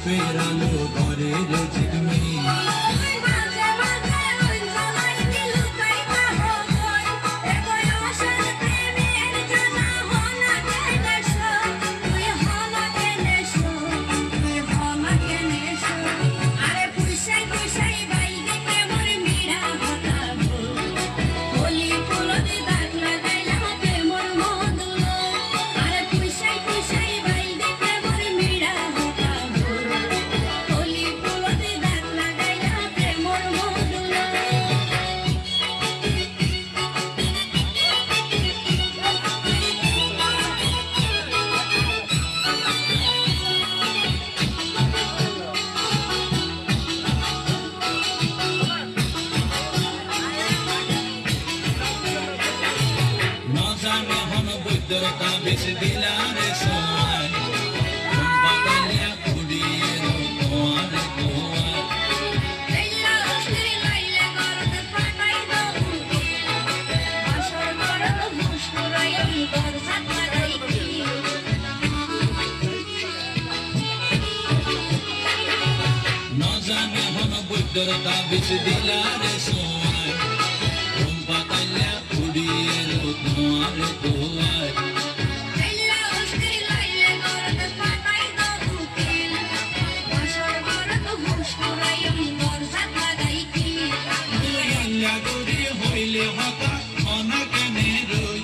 পেরালো ঘরের ঝিকমি বৈদ্যতা বেশ দিলারে সময় বাগালিয়া কুড়িয়ে তোমার তোমার না জানে হন বৈদ্যতা বেশ দিলারে সময় বাগালিয়া কুড়িয়ে তোমার তোমার হইলে হঠাৎ মনে কেনে রই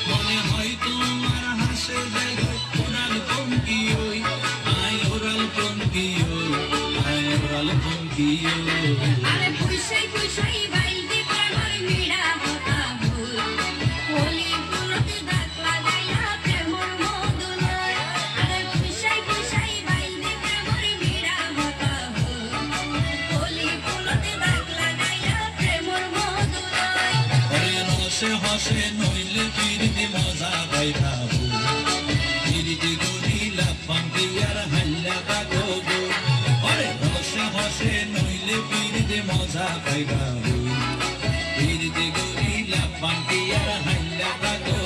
মনে হয় তোমার হাসে জায়গায় ওরাল পঙ্কি ওই আয় ওরাল পঙ্কি ওই আয় ওরাল পঙ্কি আরে পুষাই পুষাই বাইতে প্রেমর মিড়া হতা ভুল হোলি ফুলতে দাগ লাগাইলা প্রেমর মধুলয় আরে পুষাই পুষাই বাইতে প্রেমর মিড়া হতা ভুল হোলি ফুলতে দাগ লাগাইলা প্রেমর মধুলয় ওরে রসে হসে নইলে পিরিতি মজা পাইবা ভুল পিরিতি গড়িলা পান্তি আর হাল্লা কাগো গো ওরে রসে হসে নইলে পিরিতি মজা পাইবা ভুল পিরিতি গড়িলা পান্তি আর হাল্লা কাগো